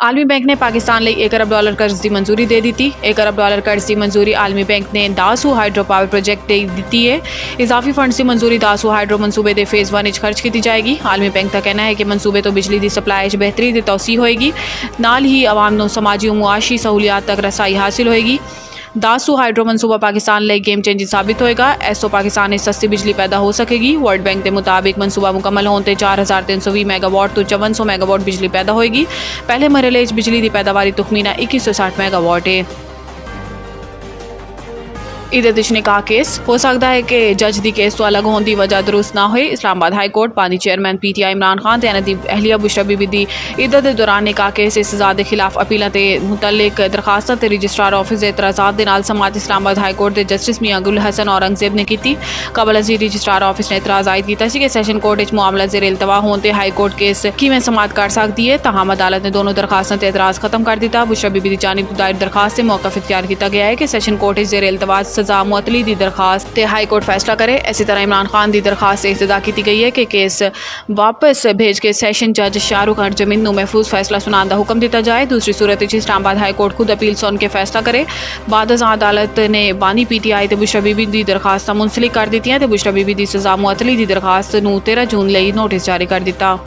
आलमी बैंक ने पाकिस्तान ਲਈ $1 अरब कर्ज की मंजूरी दे दी। $1 अरब कर्ज की मंजूरी आलमी बैंक ने दासू हाइड्रो पावर प्रोजेक्ट की दी है। इजाफी फंड की मंजूरी दासू हाइड्रो मनसूबे के फेज़ 1 खर्च की जाएगी। आलमी बैंक का कहना है कि मनसूबे तो बिजली की सप्लाई बेहतरी की तौसी होएगी, नाल ही आवाम को समाजी और मुआशी सहूलियात तक रसाई हासिल होएगी। दासू हाइड्रो मनसूबा पाकिस्तान लिए गेम चेंजिंग साबित होएगा। इस तो पाकिस्तान में सस्ती बिजली पैदा हो सकेगी। वर्ल्ड बैंक के मुताबिक मनसूबा मुकम्मल होने 4320 मेगावाट तो 5400 मेगावाट बिजली पैदा होएगी। पहले मरहले बिजली की पैदावारी तखमीना 2160 मेगावाट है। ईद निकाह केस हो सकता है कि जज की केस तो अलग होने की वजह दुरुस्त ना हो। इस्लामाबाद हाई कोर्ट पानी चेयरमैन PTI इमरान खान ते दी अहलिया बुशरा बीबी दी इद्दत के दौरान निकाह केस सज़ा के खिलाफ अपीलों के मुतल्लिक दरखास्तों ते रजिस्ट्रार ऑफिस के एतराज़ात के नाल समात इस्लामाबाद हाई कोर्ट के जस्टिस मियां गुल हसन औरंगजेब ने की। कबल अजीज रजिस्ट्रार ऑफिस ने एतराज़ आयद किया कि सैशन कोर्ट मामला ज़ेर इल्तवा होने हाई कोर्ट केस किवें समात कर सकती है। तहम अदालत ने दोनों दरखास्तों से एतराज़ खत्म कर दिया। बुशरा बीबी की जानिब दायर दरखास्त से मौक़िफ़ इख्तियार किया गया है कि सैशन कोर्ट ज़ेर इल्तवा सज़ा मुअत्तली की दरखास्त ते हाई कोर्ट फैसला करे। इसी तरह इमरान खान की दरखास्त से इस्तदा की गई है कि केस वापस भेज के सैशन जज शाहरुख अर्जमिन को महफूज फैसला सुनाने का हुक्म दिया जाए। दूसरी सूरत इस्लामाबाद हाई कोर्ट खुद अपील सुन के फैसला करे। बाद अदालत ने बानी PTI ते बुशरा बीबी की दरखास्त मुंसलिक कर दी ते बुशरा बीबी की सज़ा मुअत्तली की दरखास्त 13 जून लिए नोटिस जारी कर दिता।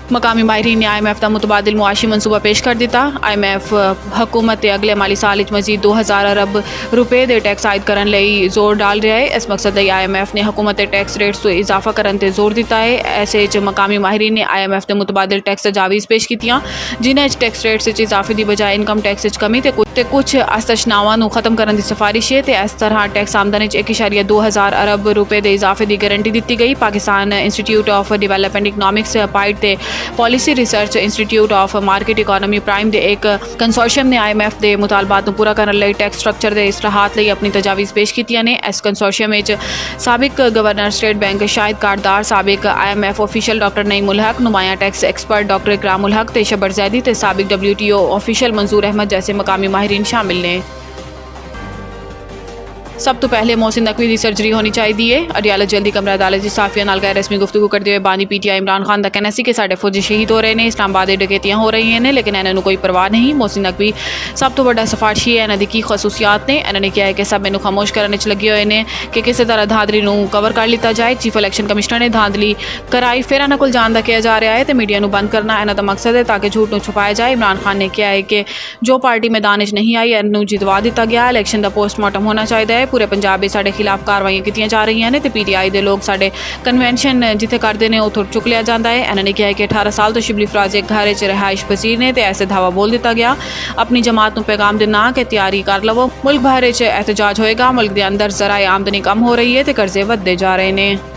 मकामी माहिरीन ने IMF का मुतबादिल मुआशी मनसूबा पेश कर दिता। IMF हुकूमत अगले माली साल मजीद 2000 अरब रुपए के टैक्स आयद करने लई जोर डाल रहा है। इस मकसद लई IMF ने हुकूमत टैक्स रेट्स तो इजाफा करने ते जोर दिता है। ऐसे मकामी माहिरीन ने IMF के मुतबादिल टैक्स तजावीज़ पेश की, जिन्हें टैक्स रेट्स इजाफे की बजाय इनकम टैक्स कमी ते कुछ अस्तशनावां खत्म करने की सिफारिश है। इस तरह टैक्स आमदनी 1.2000 अरब रुपए के इजाफे की गारंटी दी गई। Pakistan institute of development economics पाइट ते policy research institute of market economy PRIME के एक कंसोर्शियम ने IMF के मुतालबात पूरा करने टैक्स स्ट्रक्चर के इसलाहात लिए अपनी तजावीज़ पेश की ने। इस कंसोर्शियम साबिक गवर्नर स्टेट बैंक शाहिद कारदार, साबिक IMF official doctor Naeem ul Haq, नुमाया टैक्स एक्सपर्ट डॉक्टर इकराम उल हक ते शबर जैदी ते साबिक WTO ऑफिशियल मंजूर अहमद जैसे मकामी माहिरीन शामिल ने। सब तो पहले मोहसिन नकवी की सर्जरी होनी चाहिए। अडियाला जल्दी कमरा अदालत की साफिया नाल गैर रस्मी गुफ्तगू करते हुए बानी PTI इमरान खान का कहना है कि साढ़े फौजी शहीद हो रहे हैं, इस्लामाबाद डकैतियां हो रही हैं, लेकिन इन्होंने कोई परवाह नहीं। मोहसिन नकवी सब तो बड़ा सफारशी है। इन्होंने की खसूसियात ने इन्होंने किया है कि सब इन्हों खामोश करने लगे हुए हैं कि किसी तरह धांधली कवर कर लिया जाए। चीफ इलैक्शन कमिश्नर ने धांधली कराई, फिर इन्होंने को जान किया जा रहा है तो मीडिया को बंद करना इन्हों का मकसद है ताकि झूठ को छुपाया जाए। इमरान खान ने कहा है कि जो पार्टी मैदान नहीं आई इन्हों जितवा दिता गया। इलैक्शन का पोस्टमार्टम होना चाहिए। पूरे पंजाब खिलाफ कार्रवाइयां की जा रही हैं तो PTI के लोग साढ़े कन्वेंशन जिथे करते हैं उतो चुक लिया जाता है। इन्होंने कहा कि 18 साल तो शिबली फराज एक घर रिहाइश पसीर ने तो ऐसे धावा बोल दिता गया। अपनी जमात को पैगाम देना कि तैयारी कर लवो, मुल्क भर एहतजाज होएगा। मुल्क के अंदर जराए आमदनी कम हो रही है तो कर्जे बढ़ते जा रहे हैं।